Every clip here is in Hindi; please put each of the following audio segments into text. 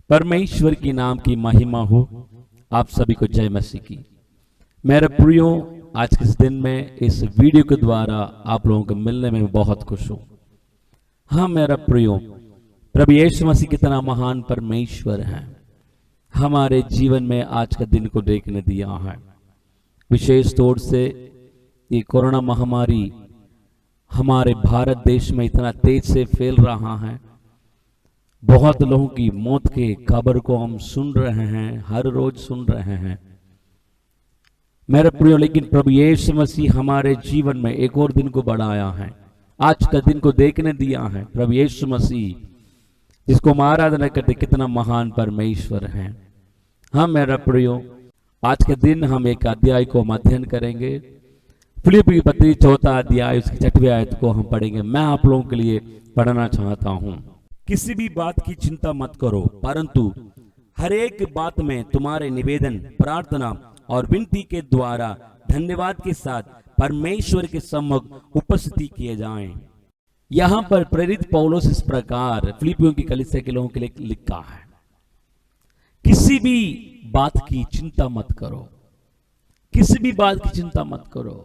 परमेश्वर की नाम की महिमा हो। आप सभी को जय मसीह की। मेरे प्रियो, आज के इस दिन में इस वीडियो के द्वारा आप लोगों को मिलने में बहुत खुश हूं। हाँ मेरा प्रियो, प्रभु यीशु मसीह कितना महान परमेश्वर है, हमारे जीवन में आज का दिन को देखने दिया है। विशेष तौर से ये कोरोना महामारी हमारे भारत देश में इतना तेज से फैल रहा है। बहुत लोगों की मौत के खबर को हम सुन रहे हैं, हर रोज सुन रहे हैं मेरे प्रियो। लेकिन प्रभु यीशु मसीह हमारे जीवन में एक और दिन को बढ़ाया है, आज का दिन को देखने दिया है। प्रभु यीशु मसीह जिसको हम आराधना करते, कितना महान परमेश्वर है। हाँ मेरा प्रियो, आज के दिन हम एक अध्याय को हम अध्ययन करेंगे। फिलिप्पी की पत्री 4 अध्याय उसकी 6वीं आयत को हम पढ़ेंगे। मैं आप लोगों के लिए पढ़ना चाहता हूं। किसी भी बात की चिंता मत करो, परंतु हर एक बात में तुम्हारे निवेदन, प्रार्थना और विनती के द्वारा धन्यवाद के साथ परमेश्वर के सम्मुख उपस्थिति किए जाएं। यहां पर प्रेरित पौलुस इस प्रकार फिलिप्पियों की कलीसिया के लोगों के लिए लिखा है, किसी भी बात की चिंता मत करो, किसी भी बात की चिंता मत करो।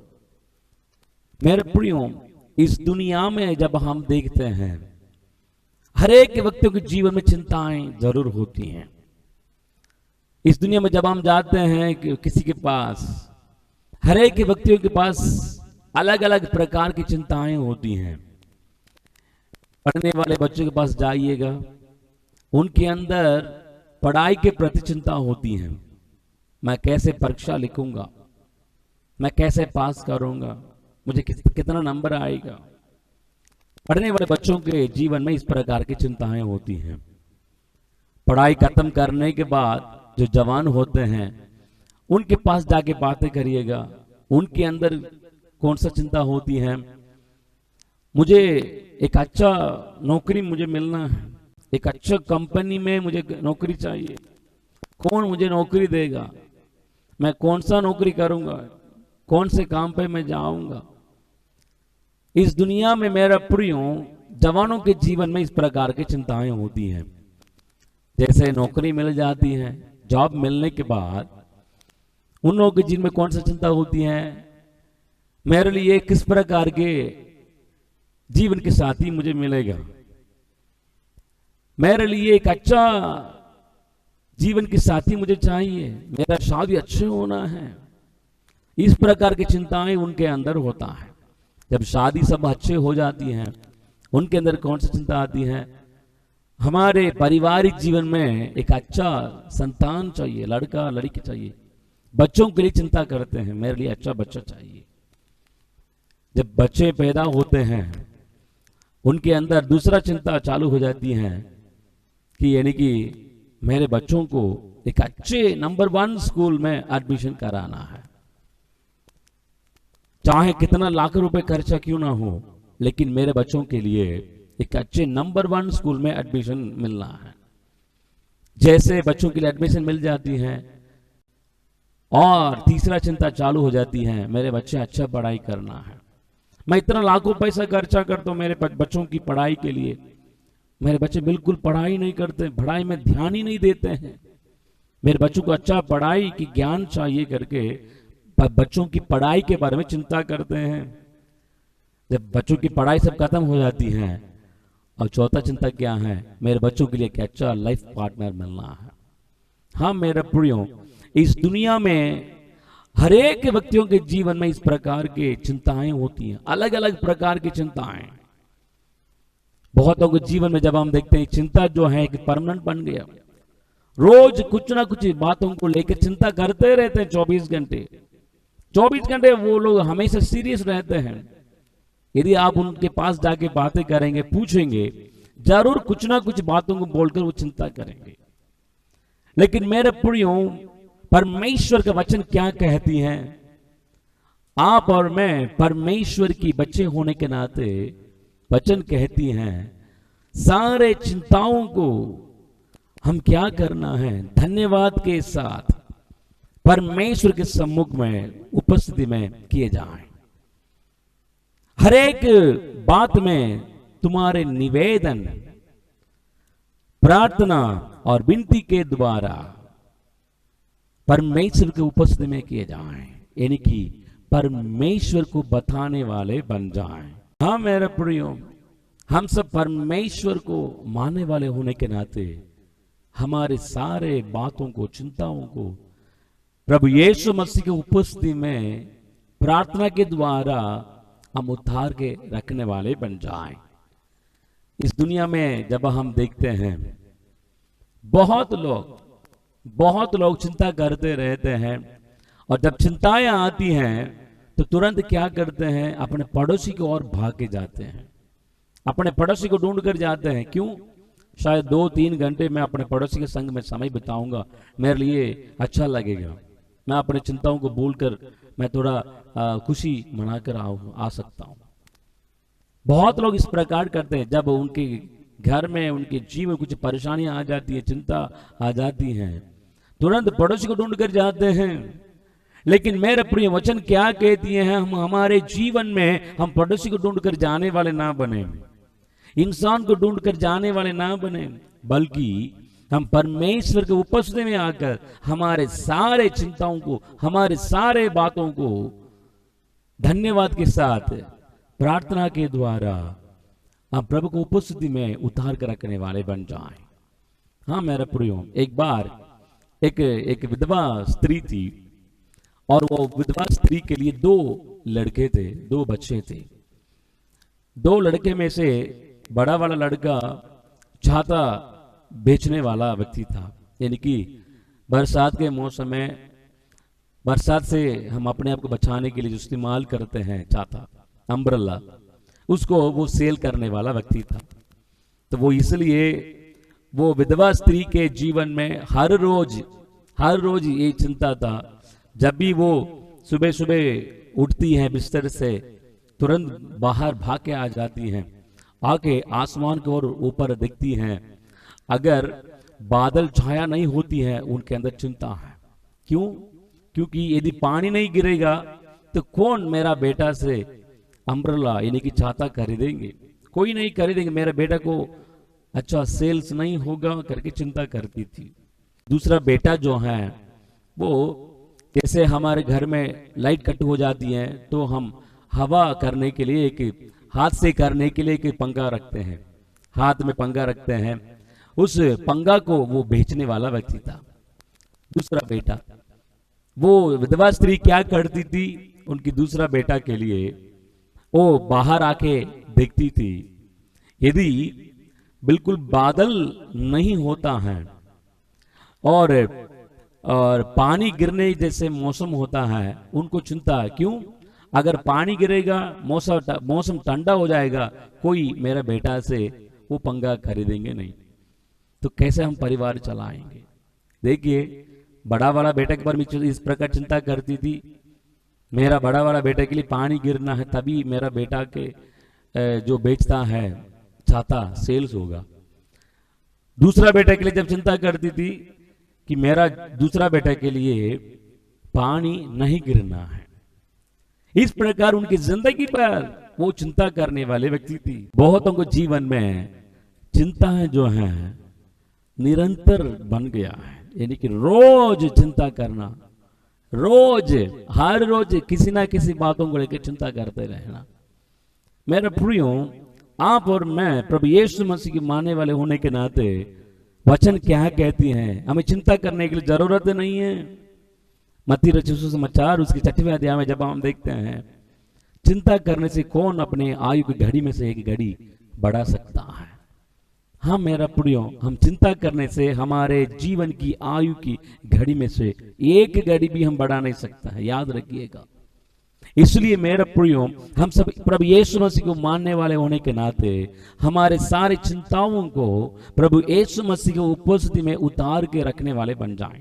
मेरे प्रियो, इस दुनिया में जब हम देखते हैं हर एक व्यक्तियों के जीवन में चिंताएं जरूर होती हैं। इस दुनिया में जब हम जाते हैं कि किसी के पास, हर एक व्यक्तियों के पास अलग अलग प्रकार की चिंताएं होती हैं। पढ़ने वाले बच्चों के पास जाइएगा, उनके अंदर पढ़ाई के प्रति चिंता होती है। मैं कैसे परीक्षा लिखूंगा, मैं कैसे पास करूंगा, मुझे कितना नंबर आएगा। पढ़ने वाले बच्चों के जीवन में इस प्रकार की चिंताएं होती हैं। पढ़ाई खत्म करने के बाद जो जवान होते हैं उनके पास जाके बातें करिएगा, उनके अंदर कौन सा चिंता होती है। मुझे एक अच्छा नौकरी मुझे मिलना है, एक अच्छा कंपनी में मुझे नौकरी चाहिए, कौन मुझे नौकरी देगा, मैं कौन सा नौकरी करूंगा, कौन से काम पे मैं जाऊंगा। इस दुनिया में मेरा प्रियो, जवानों के जीवन में इस प्रकार की चिंताएं होती हैं। जैसे नौकरी मिल जाती है, जॉब मिलने के बाद उन लोगों के जीवन में कौन सा चिंता होती है, मेरे लिए किस प्रकार के जीवन के साथी मुझे मिलेगा, मेरे लिए एक अच्छा जीवन के साथी मुझे चाहिए, मेरा शादी अच्छे होना है। इस प्रकार की चिंताएं उनके अंदर होता है। जब शादी सब अच्छे हो जाती हैं, उनके अंदर कौन सी चिंता आती है, हमारे पारिवारिक जीवन में एक अच्छा संतान चाहिए, लड़का लड़की चाहिए। बच्चों के लिए चिंता करते हैं, मेरे लिए अच्छा बच्चा चाहिए। जब बच्चे पैदा होते हैं, उनके अंदर दूसरा चिंता चालू हो जाती है कि यानी कि मेरे बच्चों को एक अच्छे नंबर 1 स्कूल में एडमिशन कराना है। चाहे कितना लाख रुपए खर्चा क्यों ना हो, लेकिन मेरे बच्चों के लिए एक अच्छे नंबर 1 स्कूल में एडमिशन मिलना है। जैसे बच्चों के लिए एडमिशन मिल जाती है, और तीसरा चिंता चालू हो जाती है, मेरे बच्चे अच्छा पढ़ाई करना है। मैं इतना लाखों पैसा खर्चा करता हूं मेरे बच्चों की पढ़ाई के लिए, मेरे बच्चे बिल्कुल पढ़ाई नहीं करते, पढ़ाई में ध्यान ही नहीं देते हैं। मेरे बच्चों को अच्छा पढ़ाई की ज्ञान चाहिए करके बच्चों की पढ़ाई के बारे में चिंता करते हैं। जब बच्चों की पढ़ाई सब खत्म हो जाती है, और चौथा चिंता क्या है, मेरे बच्चों के लिए एक अच्छा लाइफ पार्टनर मिलना है। हाँ मेरे प्रियो, इस दुनिया में हर एक व्यक्तियों के जीवन में इस प्रकार की चिंताएं होती हैं, अलग अलग प्रकार की चिंताएं। बहुतों के जीवन में जब हम देखते हैं चिंता जो है कि परमानेंट बन गया, रोज कुछ ना कुछ बातों को लेकर चिंता करते रहते हैं। 24 घंटे वो लोग हमेशा सीरियस रहते हैं। यदि आप उनके पास जाके बातें करेंगे, पूछेंगे, जरूर कुछ ना कुछ बातों को बोलकर वो चिंता करेंगे। लेकिन मेरे प्रियो, परमेश्वर का वचन क्या कहती है, आप और मैं परमेश्वर की बच्चे होने के नाते वचन कहती हैं, सारे चिंताओं को हम क्या करना है, धन्यवाद के साथ परमेश्वर के सम्मुख में उपस्थिति में किए जाएं। हर एक बात में तुम्हारे निवेदन, प्रार्थना और विनती के द्वारा परमेश्वर के उपस्थिति में किए जाएं, यानी कि परमेश्वर को बताने वाले बन जाएं। हाँ मेरे प्रियो, हम सब परमेश्वर को मानने वाले होने के नाते हमारे सारे बातों को, चिंताओं को प्रभु यीशु मसीह की उपस्थिति में प्रार्थना के द्वारा हम उद्धार के रखने वाले बन जाएं। इस दुनिया में जब हम देखते हैं बहुत लोग चिंता करते रहते हैं, और जब चिंताएं आती हैं तो तुरंत क्या करते हैं, अपने पड़ोसी की ओर भाग के जाते हैं, अपने पड़ोसी को ढूंढ कर जाते हैं। क्यों? शायद 2-3 घंटे मैं अपने पड़ोसी के संग में समय बिताऊंगा, मेरे लिए अच्छा लगेगा, मैं अपने चिंताओं को भूलकर मैं थोड़ा खुशी मनाकर आ सकता हूं। बहुत लोग इस प्रकार करते हैं। जब उनके घर में, उनके जीवन में कुछ परेशानियां आ जाती है, चिंता आ जाती हैं, तुरंत पड़ोसी को ढूंढ कर जाते हैं। लेकिन मेरे प्रिय वचन क्या कहती है, हम हमारे जीवन में हम पड़ोसी को ढूंढ कर जाने वाले ना बने, इंसान को ढूंढ कर जाने वाले ना बने, बल्कि हम परमेश्वर के उपस्थिति में आकर हमारे सारे चिंताओं को, हमारे सारे बातों को धन्यवाद के साथ प्रार्थना के द्वारा हम प्रभु को उपस्थिति में उतार कर रखने वाले बन जाएं। हाँ मेरे प्रियो, एक बार एक विधवा स्त्री थी, और वो विधवा स्त्री के लिए 2 लड़के थे, 2 बच्चे थे। 2 लड़के में से बड़ा वाला लड़का छाता बेचने वाला व्यक्ति था, यानी कि बरसात के मौसम में, बरसात से हम अपने आप को बचाने के लिए जो इस्तेमाल करते हैं छाता, अम्ब्रेला, उसको वो सेल करने वाला व्यक्ति था। तो वो इसलिए वो विधवा स्त्री के जीवन में हर रोज ये चिंता था। जब भी वो सुबह सुबह उठती है बिस्तर से, तुरंत बाहर भाग के आ जाती हैं, आके आसमान की ओर ऊपर देखती हैं। अगर बादल छाया नहीं होती है, उनके अंदर चिंता है। क्यों? क्योंकि यदि पानी नहीं गिरेगा तो कौन मेरा बेटा से अम्ब्रेला यानी कि छाता खरीदेंगे? कोई नहीं खरीदेंगे, मेरे बेटा को अच्छा सेल्स नहीं होगा करके चिंता करती थी। दूसरा बेटा जो है, वो जैसे हमारे घर में लाइट कट हो जाती है तो हम हवा करने के लिए हाथ से करने के लिए एक पंखा रखते हैं, हाथ में पंखा रखते हैं, उस पंखा को वो बेचने वाला व्यक्ति था। दूसरा बेटा, वो विधवा स्त्री क्या करती थी, उनकी दूसरा बेटा के लिए वो बाहर आके देखती थी। यदि बिल्कुल बादल नहीं होता है और पानी गिरने जैसे मौसम होता है, उनको चिंता है। क्यों? अगर पानी गिरेगा, मौसम ठंडा हो जाएगा, कोई मेरा बेटा से वो पंखा खरीदेंगे नहीं, तो कैसे हम परिवार चलाएंगे? देखिए, बड़ा वाला बेटा के बारे में इस प्रकार चिंता करती थी, मेरा बड़ा वाला बेटा के लिए पानी गिरना है तभी मेरा बेटा के जो बेचता है छाता सेल्स होगा। दूसरा बेटा के लिए जब चिंता करती थी कि मेरा दूसरा बेटा के लिए पानी नहीं गिरना है, इस प्रकार उनकी जिंदगी पर वो चिंता करने वाले व्यक्ति थी। बहुतों को जीवन में चिंताएं जो हैं निरंतर बन गया है, यानी कि रोज चिंता करना, हर रोज किसी ना किसी बातों को लेकर चिंता करते रहना। मेरे प्रियो, आप और मैं प्रभु यीशु मसीह के मानने वाले होने के नाते वचन क्या कहती हैं, हमें चिंता करने के लिए जरूरत नहीं है। मत्ती रचित सुसमाचार उसके 6वें अध्याय में जब हम देखते हैं, चिंता करने से कौन अपने आयु की घड़ी में से एक घड़ी बढ़ा सकता है। हाँ मेरा प्रियो, हम चिंता करने से हमारे जीवन की आयु की घड़ी में से एक घड़ी भी हम बढ़ा नहीं सकता है, याद रखिएगा। इसलिए मेरा प्रियो, हम सब प्रभु यीशु मसीह को मानने वाले होने के नाते हमारे सारे चिंताओं को प्रभु यीशु मसीह की उपस्थिति में उतार के रखने वाले बन जाएं।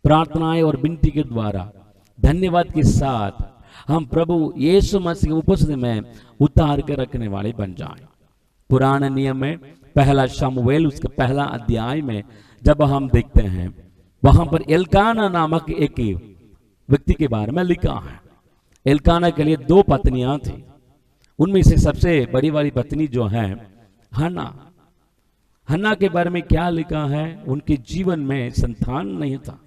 प्रार्थनाएं और विनती के द्वारा धन्यवाद के साथ हम प्रभु यीशु मसीह की उपस्थिति में उतार के रखने वाले बन जाएं। पुराने नियम में 1 शमूएल उसके 1 अध्याय में जब हम देखते हैं, वहां पर एल्काना नामक एक व्यक्ति के बारे में लिखा है। एल्काना के लिए 2 पत्नियां थी, उनमें से सबसे बड़ी वाली पत्नी जो है हन्ना, हन्ना के बारे में क्या लिखा है? उनके जीवन में संतान नहीं था।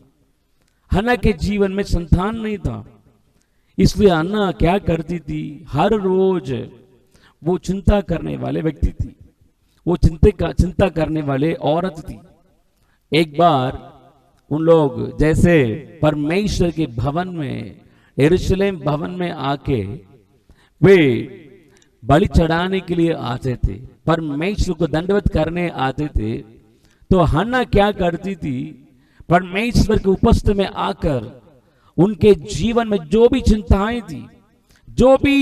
हन्ना के जीवन में संतान नहीं था, इसलिए हन्ना क्या करती थी? हर रोज वो चिंता करने वाले व्यक्ति थी, वो चिंता करने वाले औरत थी। एक बार उन लोग जैसे परमेश्वर के भवन में, यरूशलेम भवन में आके वे बलि चढ़ाने के लिए आते थे, परमेश्वर को दंडवत करने आते थे, तो हन्ना क्या करती थी? परमेश्वर की उपस्थिति में आकर उनके जीवन में जो भी चिंताएं थी, जो भी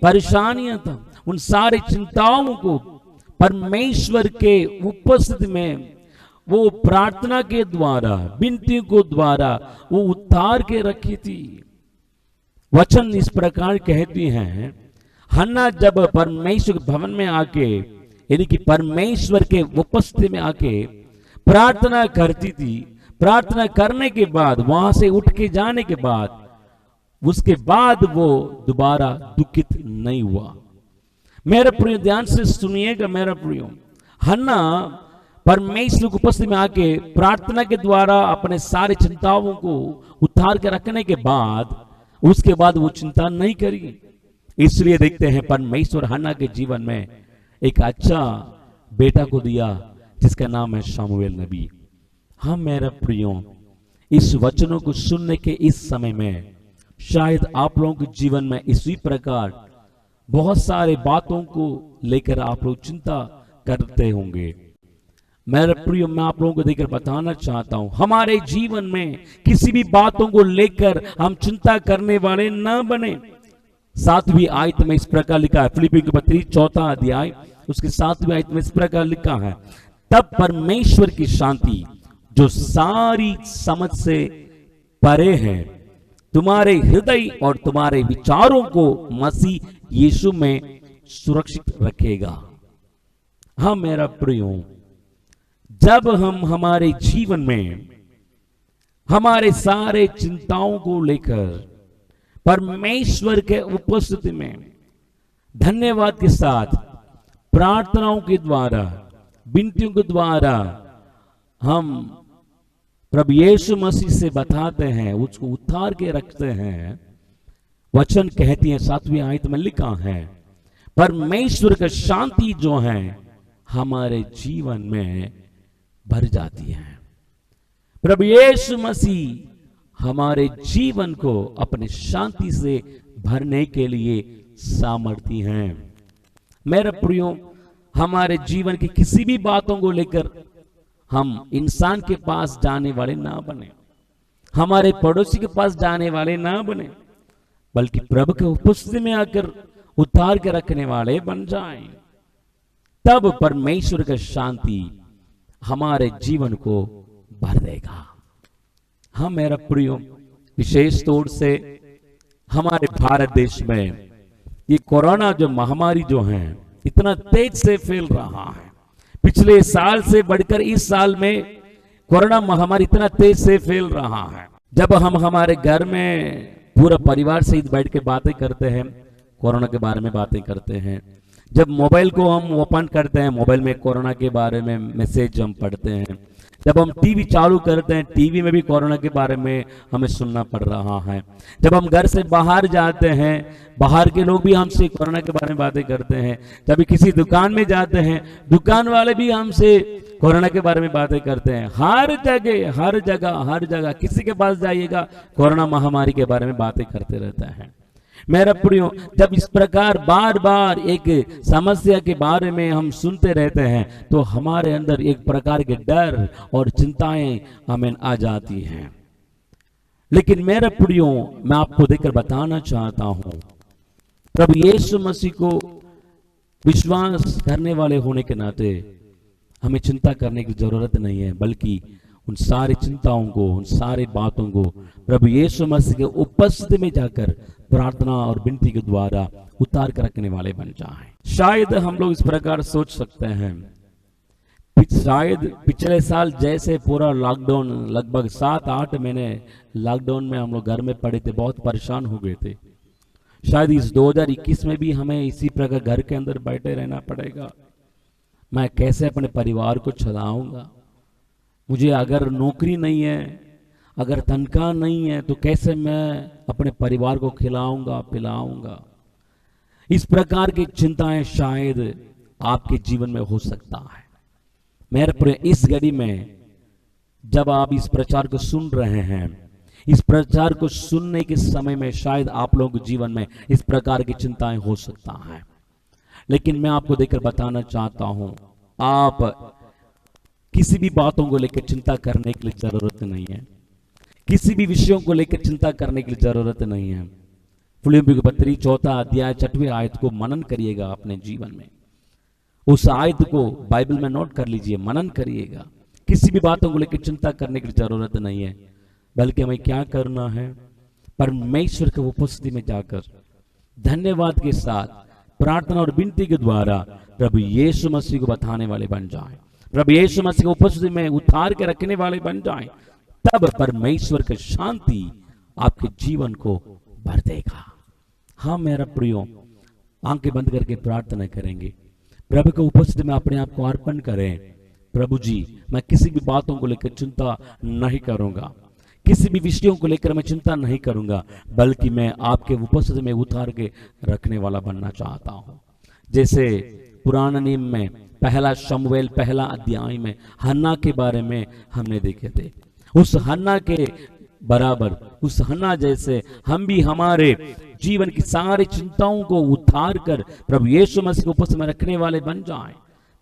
परेशानियां था, उन सारे चिंताओं को परमेश्वर के उपस्थिति में वो प्रार्थना के द्वारा, विनती को द्वारा वो उतार के रखी थी। वचन इस प्रकार कहती हैं, हन्ना जब परमेश्वर भवन में आके, यानी कि परमेश्वर के उपस्थिति में आके प्रार्थना करती थी, प्रार्थना करने के बाद वहां से उठ के जाने के बाद, उसके बाद वो दोबारा दुखित नहीं हुआ। मेरे प्रिय, ध्यान से सुनिएगा मेरा प्रियो, हन्ना परमेश्वर की उपस्थिति में आके प्रार्थना के द्वारा अपने सारे चिंताओं को उतार के रखने के बाद, उसके बाद वो चिंता नहीं करी। इसलिए देखते हैं परमेश्वर हन्ना के जीवन में एक अच्छा बेटा को दिया जिसका नाम है शमूएल नबी। हाँ मेरा प्रियो, इस वचनों को सुनने के इस समय में शायद आप लोगों के जीवन में इसी प्रकार बहुत सारे बातों को लेकर आप लोग चिंता करते होंगे। मेरे प्रियो, मैं आप लोगों को देकर बताना चाहता हूं, हमारे जीवन में किसी भी बातों को लेकर हम चिंता करने वाले ना बने। 7वीं आयत में इस प्रकार लिखा है, फिलिप्पियों की पत्री 4 अध्याय उसके 7वीं आयत में इस प्रकार लिखा है, तब परमेश्वर की शांति जो सारी समझ से परे है, तुम्हारे हृदय और तुम्हारे विचारों को मसीह यीशु में सुरक्षित रखेगा। हाँ मेरा प्रियो, जब हम हमारे जीवन में हमारे सारे चिंताओं को लेकर परमेश्वर के उपस्थिति में धन्यवाद के साथ प्रार्थनाओं के द्वारा, विनतियों के द्वारा हम प्रभु यीशु मसीह से बताते हैं, उसको उतार के रखते हैं, वचन कहती है 7वीं आयत में लिखा है, परमेश्वर का शांति जो है हमारे जीवन में भर जाती है। प्रभु यीशु मसीह हमारे जीवन को अपने शांति से भरने के लिए सामर्थी हैं। मेरे प्रियो, हमारे जीवन की किसी भी बातों को लेकर हम इंसान के पास जाने वाले ना बने, हमारे पड़ोसी के पास जाने वाले ना बने, बल्कि प्रभु के उपस्थिति में आकर उतार के रखने वाले बन जाएं। तब परमेश्वर का शांति हमारे जीवन को भर देगा। हाँ मेरा प्रियो, विशेष तौर से हमारे भारत देश में ये कोरोना जो महामारी जो है इतना तेज से फैल रहा है। पिछले साल से बढ़कर इस साल में कोरोना महामारी इतना तेज से फैल रहा है। जब हम हमारे घर में पूरा परिवार सहित बैठ के बातें करते हैं, कोरोना के बारे में बातें करते हैं, जब मोबाइल को हम ओपन करते हैं, मोबाइल में कोरोना के बारे में मैसेज हम पढ़ते हैं, जब हम टीवी चालू करते हैं, टीवी में भी कोरोना के बारे में हमें सुनना पड़ रहा है। जब हम घर से बाहर जाते हैं, बाहर के लोग भी हमसे कोरोना के बारे में बातें करते हैं। जब किसी दुकान में जाते हैं, दुकान वाले भी हमसे कोरोना के बारे में बातें करते हैं। हर जगह किसी के पास जाइएगा, कोरोना महामारी के बारे में बातें करते रहता है। मेरा प्रियो, जब इस प्रकार बार बार एक समस्या के बारे में हम सुनते रहते हैं तो हमारे अंदर एक प्रकार के डर और चिंताएं हमें आ जाती हैं। लेकिन मेरा प्रियो, मैं आपको देखकर बताना चाहता हूं, प्रभु यीशु मसीह को विश्वास करने वाले होने के नाते हमें चिंता करने की जरूरत नहीं है, बल्कि उन सारी चिंताओं को, उन सारी बातों को प्रभु यीशु मसीह के उपस्थिति में जाकर प्रार्थना और विनती के द्वारा उतार कर रखने वाले बन जाएं। शायद हम लोग इस प्रकार सोच सकते हैं, शायद पिछले साल जैसे पूरा लॉकडाउन, लगभग 7-8 महीने लॉकडाउन में हम लोग घर में पड़े थे, बहुत परेशान हो गए थे, शायद इस 2021 में भी हमें इसी प्रकार घर के अंदर बैठे रहना पड़ेगा। मैं कैसे अपने परिवार को चलाऊंगा। मुझे अगर नौकरी नहीं है, अगर तनख्वाह नहीं है, तो कैसे मैं अपने परिवार को खिलाऊंगा पिलाऊंगा। इस प्रकार की चिंताएं शायद आपके जीवन में हो सकता है। मेरे प्रिय, इस घड़ी में जब आप इस प्रचार को सुन रहे हैं, इस प्रचार को सुनने के समय में शायद आप लोगों के जीवन में इस प्रकार की चिंताएं हो सकता है। लेकिन मैं आपको देखकर बताना चाहता हूं, आप किसी भी बातों को लेकर चिंता करने के लिए जरूरत नहीं है। किसी भी विषयों को लेकर चिंता करने की जरूरत नहीं है। फिलिप्पियों की पत्री 4 अध्याय 6 आयत को मनन करिएगा अपने जीवन में। उस आयत को बाइबल में नोट कर लीजिए, मनन करिएगा। किसी भी बातों को लेकर चिंता करने की जरूरत नहीं है, बल्कि हमें क्या करना है, परमेश्वर की उपस्थिति में जाकर धन्यवाद के साथ प्रार्थना और विनती के द्वारा प्रभु यीशु मसीह को बताने वाले बन जाएं, प्रभु यीशु मसीह की उपस्थिति में उतार के रखने वाले बन जाएं। तब परमेश्वर की शांति आपके जीवन को भर देगा। हाँ मेरा प्रियो, आंखें बंद करके प्रार्थना करेंगे, प्रभु की उपस्थिति में अपने आप को अर्पण करें। प्रभु जी, मैं किसी भी बातों को लेकर चिंता नहीं करूंगा, किसी भी विषयों को लेकर मैं चिंता नहीं करूंगा, बल्कि मैं आपके उपस्थिति में उतार के रखने वाला बनना चाहता हूं। जैसे पुराने नियम में 1 शमूएल 1 अध्याय में हन्ना के बारे में हमने देखे थे। उस हन्ना के बराबर, उस हन्ना जैसे हम भी हमारे जीवन की सारी चिंताओं को उतार कर प्रभु यीशु मसीह को उपस्थिति में रखने वाले बन जाएं।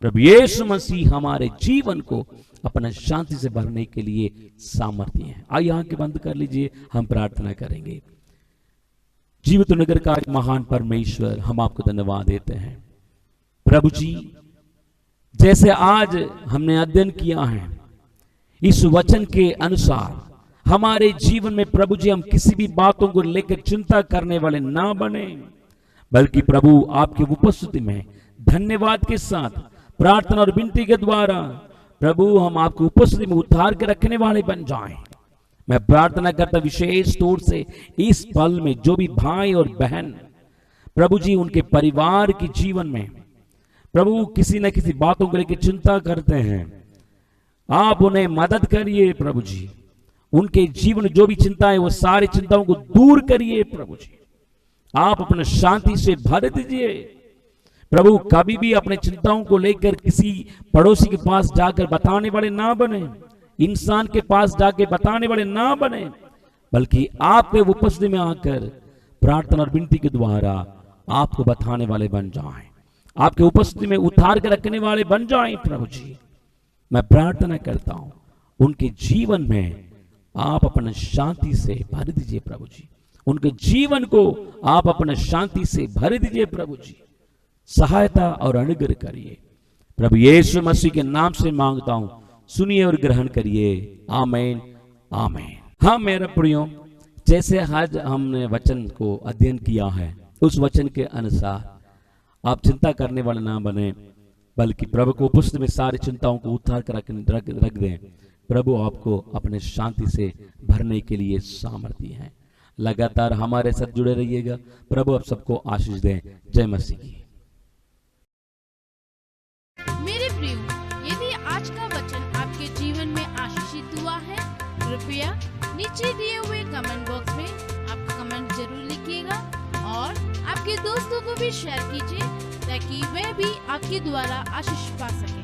प्रभु यीशु मसीह हमारे जीवन को अपना शांति से भरने के लिए सामर्थ्य है। आइए आंखें बंद कर लीजिए, हम प्रार्थना करेंगे। जीवित नगर का महान परमेश्वर, हम आपको धन्यवाद देते हैं प्रभु जी। जैसे आज हमने अध्ययन किया है, इस वचन के अनुसार हमारे जीवन में प्रभु जी हम किसी भी बातों को लेकर चिंता करने वाले ना बने, बल्कि प्रभु आपकी उपस्थिति में धन्यवाद के साथ प्रार्थना और विनती के द्वारा प्रभु हम आपकी उपस्थिति में उतार के रखने वाले बन जाएं। मैं प्रार्थना करता विशेष तौर से इस पल में जो भी भाई और बहन प्रभु जी उनके परिवार के जीवन में प्रभु किसी न किसी बातों को लेकर चिंता करते हैं, आप उन्हें मदद करिए प्रभु जी। उनके जीवन जो भी चिंता है वो सारी चिंताओं को दूर करिए प्रभु जी। आप अपने शांति से भर दीजिए प्रभु। कभी भी अपने चिंताओं को लेकर किसी पड़ोसी के पास जाकर बताने वाले ना बने, इंसान के पास जाकर बताने वाले ना बने, बल्कि आपके उपस्थिति में आकर प्रार्थना और विनती के द्वारा आपको बताने वाले बन जाएं, आपके उपस्थिति में उतार कर रखने वाले बन जाएं प्रभु जी। मैं प्रार्थना करता हूं उनके जीवन में आप अपने शांति से भर दीजिए प्रभु जी। उनके जीवन को आप अपने शांति से भर दीजिए प्रभु जी। सहायता और अनुग्रह करिए प्रभु यीशु मसीह के नाम से मांगता हूं, सुनिए और ग्रहण करिए। आमीन आमीन। हाँ मेरा प्रियो, जैसे आज हमने वचन को अध्ययन किया है, उस वचन के अनुसार आप चिंता करने वाले ना बने, बल्कि प्रभु को उपस्थिति में सारी चिंताओं को उतार कर रख दें। प्रभु आपको अपने शांति से भरने के लिए सामर्थ्य है। लगातार हमारे साथ जुड़े रहिएगा। प्रभु आप सबको आशीष दें। जय मसीह की। मेरे प्रियो, यदि आज का वचन आपके जीवन में आशीषित हुआ है, कृपया नीचे दिए हुए कमेंट बॉक्स में आपका कमेंट जरूर लिखिएगा और आपके दोस्तों को भी शेयर कीजिए ताकि वे भी आपके द्वारा आशीष पा सके।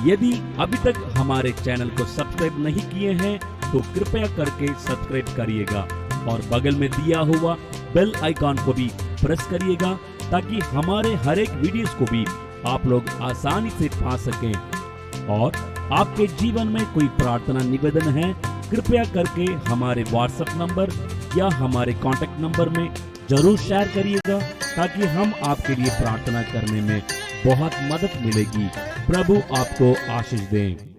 यदि अभी तक हमारे चैनल को सब्सक्राइब नहीं किए हैं तो कृपया करके सब्सक्राइब करिएगा और बगल में दिया हुआ बेल आइकॉन को भी प्रेस करिएगा ताकि हमारे हर एक वीडियोस को भी आप लोग आसानी से पा सकें। और आपके जीवन में कोई प्रार्थना निवेदन है, कृपया करके हमारे व्हाट्सएप नंबर या हमारे कॉन्टेक्ट नंबर में जरूर शेयर करिएगा ताकि हम आपके लिए प्रार्थना करने में बहुत मदद मिलेगी। प्रभु आपको आशीष दें।